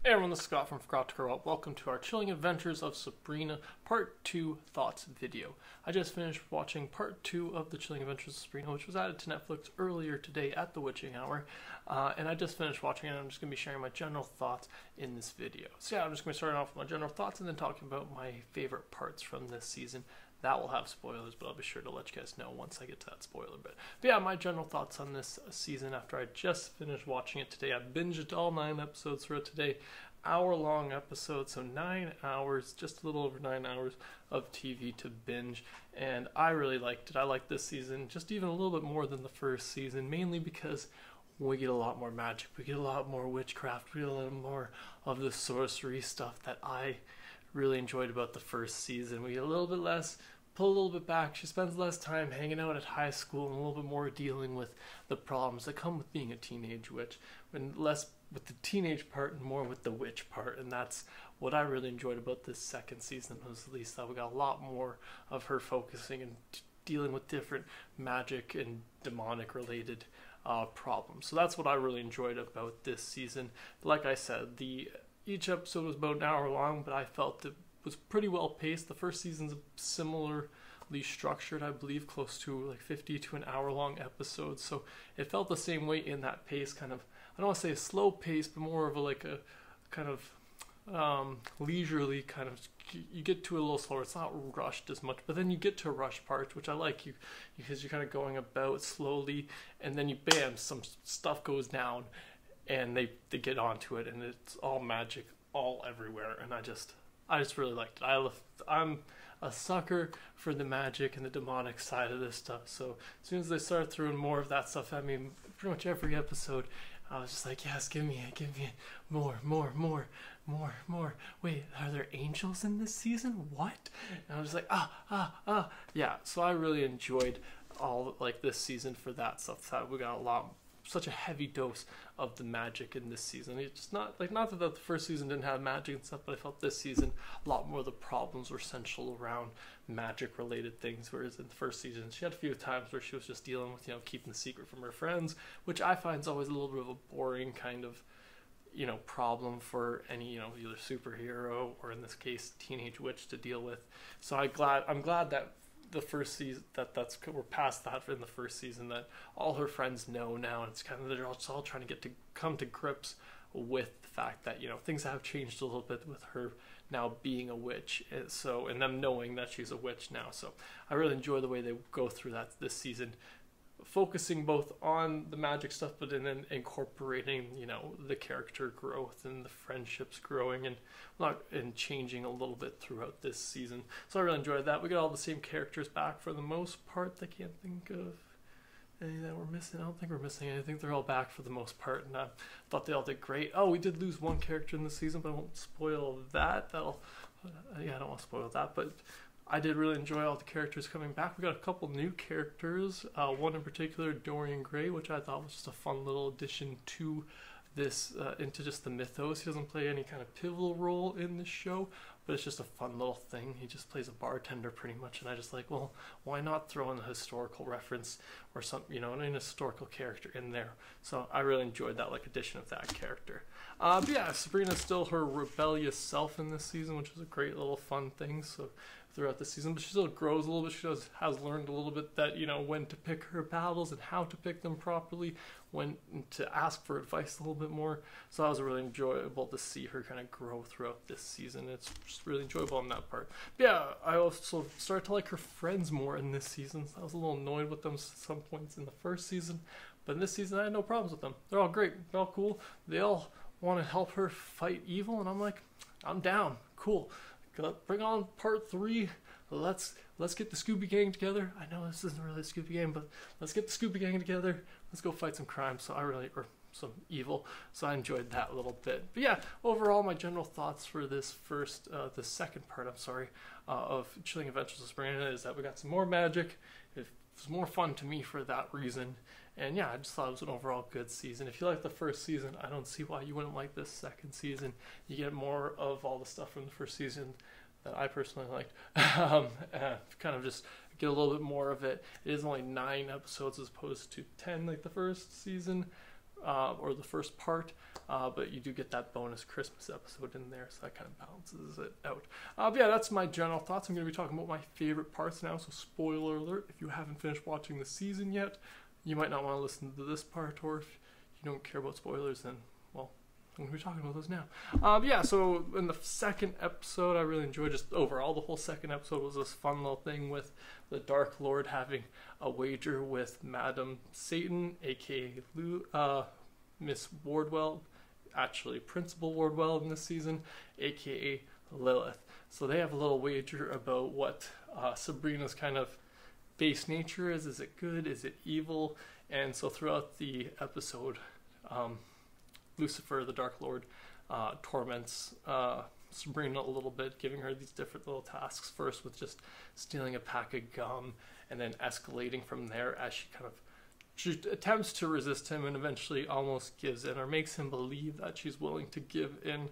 Hey everyone, this is Scott from Forgot to Grow Up. Welcome to our Chilling Adventures of Sabrina Part 2 Thoughts video. I just finished watching Part 2 of the Chilling Adventures of Sabrina, which was added to Netflix earlier today at the witching hour. And I just finished watching it, and I'm just going to be sharing my general thoughts in this video. So yeah, I'm just going to start off with my general thoughts and then talking about my favorite parts from this season. That will have spoilers, but I'll be sure to let you guys know once I get to that spoiler bit. But yeah, my general thoughts on this season after I just finished watching it today. I binged all 9 episodes throughout today. Hour-long episodes, so 9 hours, just a little over 9 hours of TV to binge. And I really liked it. I liked this season just even a little bit more than the first season, mainly because we get a lot more magic. We get a lot more witchcraft. We get a lot more of the sorcery stuff that I really enjoyed about the first season. We get a little bit less, pull a little bit back. She spends less time hanging out at high school and a little bit more dealing with the problems that come with being a teenage witch, and less with the teenage part and more with the witch part. And that's what I really enjoyed about this second season, was at least that we got a lot more of her focusing and dealing with different magic and demonic related problems. So that's what I really enjoyed about this season. Like I said, each episode was about an hour long, but I felt it was pretty well paced. The first season's similarly structured, I believe, close to like 50 to an hour long episodes. So it felt the same way in that pace, kind of, I don't want to say a slow pace, but more of a kind of leisurely kind of, you get to a little slower. It's not rushed as much, but then you get to rush parts, which I like, because you're kind of going about slowly, and then bam, some stuff goes down and they get onto it, and it's all magic all everywhere, and I just really liked it. I'm a sucker for the magic and the demonic side of this stuff, so as soon as they started throwing more of that stuff at me, pretty much every episode, I was just like, yes, give me more. Wait, are there angels in this season? What? And I was like, yeah. So I really enjoyed all this season for that stuff. We got such a heavy dose of the magic in this season. It's just not that the first season didn't have magic and stuff, but I felt this season a lot more of the problems were central around magic related things, whereas in the first season she had a few times where she was just dealing with keeping the secret from her friends, which I find is always a little bit of a boring kind of problem for any either superhero or in this case teenage witch to deal with. So I'm glad that the first season we're past that in the first season, that all her friends know now, and it's kind of they're all trying to come to grips with the fact that things have changed a little bit with her now being a witch, and them knowing that she's a witch now. So I really enjoy the way they go through that this season, focusing both on the magic stuff, but then incorporating the character growth and the friendships growing and changing a little bit throughout this season. So I really enjoyed that. We got all the same characters back for the most part. I can't think of any that we're missing. I don't think we're missing anything. They're all back for the most part, and I thought they all did great. Oh, we did lose one character in the season, but I won't spoil that. I don't want to spoil that, but I did really enjoy all the characters coming back. We got a couple new characters, one in particular, Dorian Gray, which I thought was just a fun little addition to this, into just the mythos. He doesn't play any kind of pivotal role in this show, but it's just a fun little thing. He just plays a bartender pretty much, and I just like, well, why not throw in a historical reference or something, an historical character in there? So I really enjoyed that addition of that character. But yeah, Sabrina's still her rebellious self in this season, which is a great little fun thing. So throughout the season, but she still grows a little bit. She has learned a little bit that when to pick her battles and how to pick them properly, when to ask for advice a little bit more. So that was really enjoyable to see her kind of grow throughout this season. It's just really enjoyable on that part. But yeah, I also started to like her friends more in this season. So I was a little annoyed with them at some points in the first season, but in this season I had no problems with them. They're all great. They're all cool. They all want to help her fight evil, and I'm like, I'm down. Cool. Bring on part 3. Let's get the Scooby Gang together. I know this isn't really a Scooby Gang, but let's get the Scooby Gang together. Let's go fight some crime. Or some evil. So I enjoyed that a little bit. But yeah, overall, my general thoughts for this the second part, of Chilling Adventures of Sabrina is that we got some more magic. It was more fun to me for that reason. And yeah, I just thought it was an overall good season. If you like the first season, I don't see why you wouldn't like this second season. You get more of all the stuff from the first season that I personally liked. Kind of just get a little bit more of it. It is only 9 episodes as opposed to 10 like the first season. or the first part, but you do get that bonus Christmas episode in there, so that kind of balances it out. But yeah, that's my general thoughts. I'm going to be talking about my favorite parts now, so spoiler alert, if you haven't finished watching the season yet, you might not want to listen to this part, or if you don't care about spoilers, then, well, I'm going to be talking about those now. Yeah, so in the second episode, I really enjoyed just overall. The whole second episode was this fun little thing with the Dark Lord having a wager with Madam Satan, aka Miss Wardwell, actually Principal Wardwell in this season, aka Lilith. So they have a little wager about what Sabrina's kind of base nature is. Is it good? Is it evil? And so throughout the episode, Lucifer, the Dark Lord, torments Sabrina a little bit, giving her these different little tasks, first with just stealing a pack of gum, and then escalating from there as she attempts to resist him and eventually almost gives in, or makes him believe that she's willing to give in.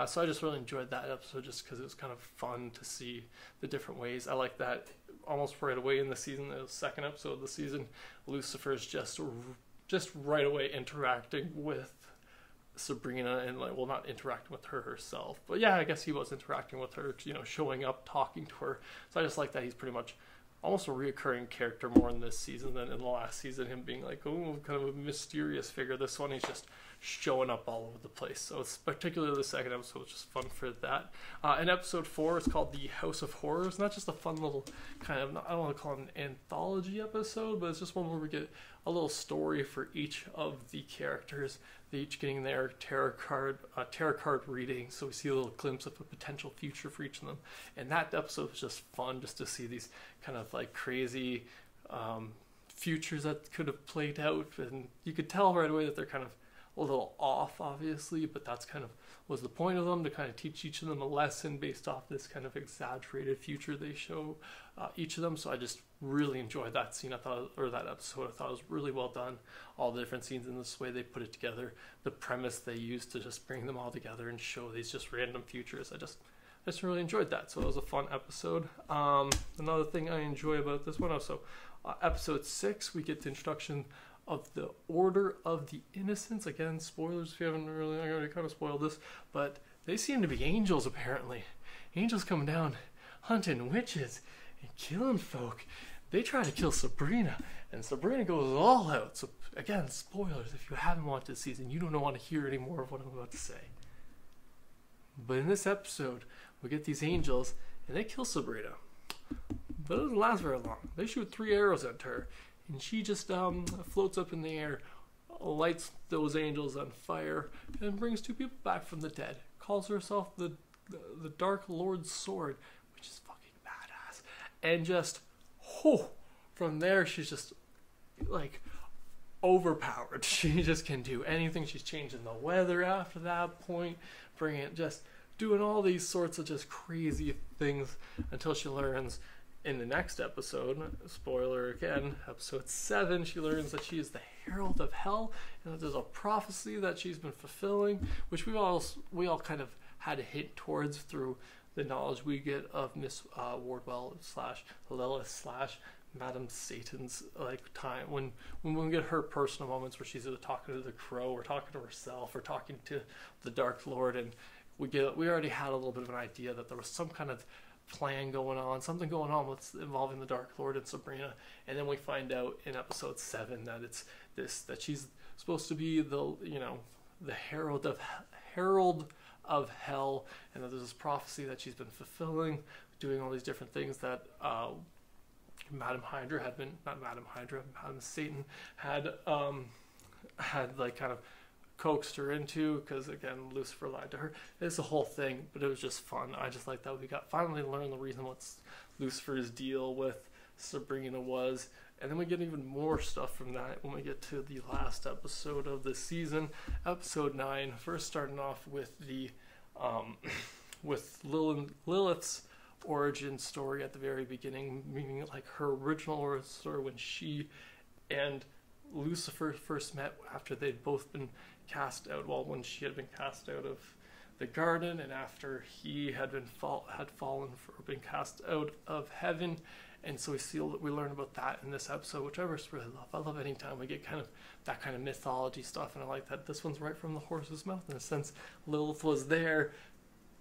So I just really enjoyed that episode just because it was kind of fun to see the different ways. I like that almost right away in the season, the second episode of the season, Lucifer's just right away interacting with Sabrina, and like, well, not interacting with her herself, but yeah, I guess he was interacting with her, showing up, talking to her. So I just like that he's pretty much almost a reoccurring character more in this season than in the last season, him being like, oh, kind of a mysterious figure. This one, he's just showing up all over the place. So it's particularly the second episode was just fun for that. And episode 4 is called The House of Horrors. Not just a fun little kind of, I don't want to call it an anthology episode, but it's just one where we get a little story for each of the characters. They each getting their tarot card reading, so we see a little glimpse of a potential future for each of them. And that episode was just fun, just to see these kind of like crazy futures that could have played out, and you could tell right away that they're kind of a little off, obviously, but that's kind of was the point of them, to kind of teach each of them a lesson based off this kind of exaggerated future they show each of them. So I just really enjoyed that scene. That episode, I thought it was really well done. All the different scenes in this way they put it together, the premise they used to just bring them all together and show these just random futures. I just really enjoyed that. So it was a fun episode. Another thing I enjoy about this one also, episode 6, we get the introduction of the Order of the Innocents. Again, spoilers if you haven't really, I already kind of spoiled this, but they seem to be angels apparently. Angels coming down, hunting witches and killing folk. They try to kill Sabrina, and Sabrina goes all out. So again, spoilers if you haven't watched this season, you don't want to hear any more of what I'm about to say. But in this episode, we get these angels, and they kill Sabrina. But it doesn't last very long. They shoot 3 arrows at her, and she just floats up in the air, lights those angels on fire, and brings 2 people back from the dead. Calls herself the Dark Lord's Sword, which is fucking badass. And just, from there she's just like overpowered. She just can do anything. She's changing the weather after that point, just doing all these sorts of just crazy things until she learns in the next episode, spoiler again, episode 7, she learns that she is the Herald of Hell, and that there's a prophecy that she's been fulfilling, which we all kind of had a hint towards through the knowledge we get of Miss Wardwell / Lilith / Madam Satan's time, when we get her personal moments where she's either talking to the crow or talking to herself or talking to the Dark Lord, and we already had a little bit of an idea that there was some kind of plan going on, something going on with involving the Dark Lord and Sabrina. And then we find out in episode 7 that it's that she's supposed to be the Herald of Hell, and that there's this prophecy that she's been fulfilling, doing all these different things that Madam Satan had like kind of coaxed her into, because again, Lucifer lied to her. It's a whole thing, but it was just fun. I just like that we finally learned the reason what Lucifer's deal with Sabrina was, and then we get even more stuff from that when we get to the last episode of the season, episode 9. First, starting off with the with Lilith's origin story at the very beginning, meaning like her original origin story when she and Lucifer first met after they'd both been cast out, when she had been cast out of the garden, and after he had been fallen for being cast out of heaven, And so we learn about that in this episode, which I just really love. I love anytime we get kind of that kind of mythology stuff, and I like that this one's right from the horse's mouth in a sense. Lilith was there,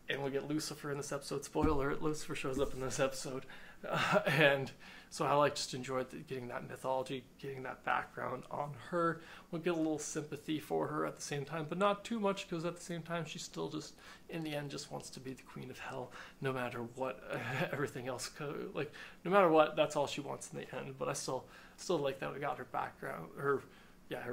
and we get Lucifer in this episode. Spoiler alert, Lucifer shows up in this episode. And so I just enjoyed getting that mythology, getting that background on her. We'll get a little sympathy for her at the same time, but not too much, because at the same time she still just, in the end, just wants to be the queen of hell, no matter what everything else, like, no matter what, that's all she wants in the end. But I still like that we got her background, her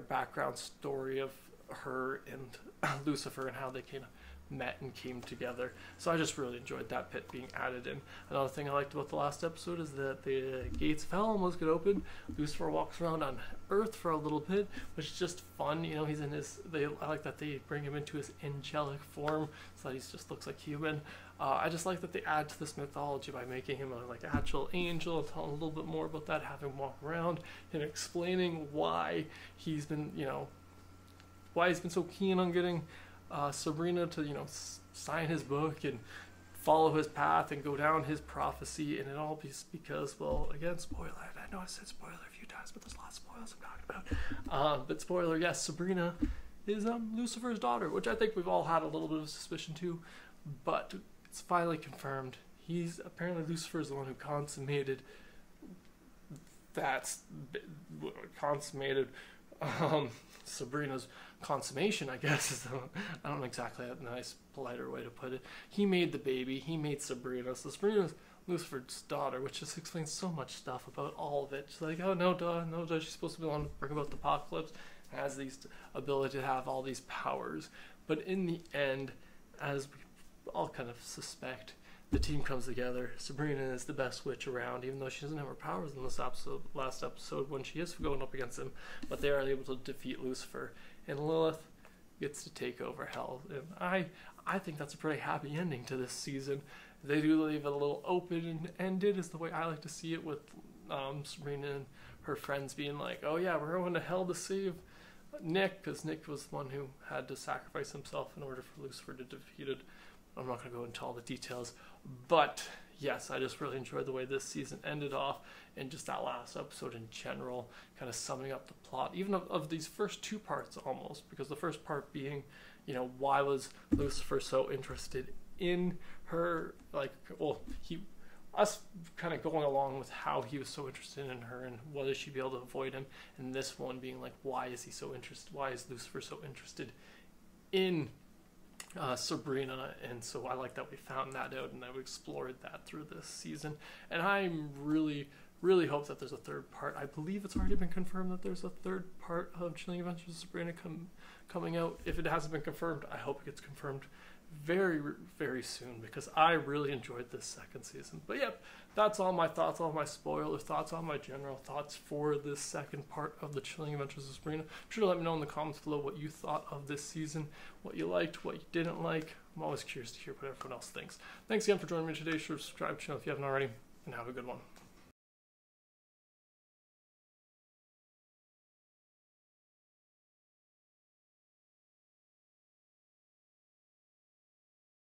background story of her and Lucifer and how they kind of met and came together. So I just really enjoyed that bit being added in. Another thing I liked about the last episode is that the gates of hell almost get open. Lucifer walks around on Earth for a little bit, which is just fun. You know, he's in his, I like that they bring him into his angelic form so that he just looks like human. I just like that they add to this mythology by making him a like actual angel, and telling a little bit more about that, having him walk around and explaining why he's been, why he's been so keen on getting Sabrina to, sign his book and follow his path and go down his prophecy. And it all be because, well, again, spoiler. I know I said spoiler a few times, but there's lots of spoilers I'm talking about. But spoiler, yes, Sabrina is Lucifer's daughter, which I think we've all had a little bit of suspicion too. But it's finally confirmed. Apparently Lucifer's the one who consummated Sabrina's consummation, I guess. I don't know exactly a nice, politer way to put it. He made the baby. He made Sabrina. So Sabrina's Lucifer's daughter, which just explains so much stuff about all of it. She's like, oh, no, duh, she's supposed to be the one to bring about the apocalypse, has these ability to have all these powers. But in the end, as we all kind of suspect, the team comes together. Sabrina is the best witch around, even though she doesn't have her powers in this last episode when she is going up against him. But they are able to defeat Lucifer, and Lilith gets to take over hell. And I think that's a pretty happy ending to this season. They do leave it a little open-ended, is the way I like to see it, with Sabrina and her friends being like, oh yeah, we're going to hell to save Nick, because Nick was the one who had to sacrifice himself in order for Lucifer to defeat it. I'm not going to go into all the details, but yes, I just really enjoyed the way this season ended off, and just that last episode in general, kind of summing up the plot, even of these first two parts almost, because the first part being, why was Lucifer so interested in her, us kind of going along with how he was so interested in her and whether she'd be able to avoid him, and this one being like, why is Lucifer so interested in Sabrina? And so I like that we found that out and that we explored that through this season. And I'm really hope that there's a third part. I believe it's already been confirmed that there's a third part of Chilling Adventures of Sabrina coming out. If it hasn't been confirmed, I hope it gets confirmed very, very soon, because I really enjoyed this second season. But yep, that's all my thoughts, all my spoiler thoughts, all my general thoughts for this second part of the Chilling Adventures of Sabrina. Be sure to let me know in the comments below what you thought of this season, what you liked, what you didn't like. I'm always curious to hear what everyone else thinks. Thanks again for joining me today. Sure to subscribe to the channel if you haven't already, and have a good one.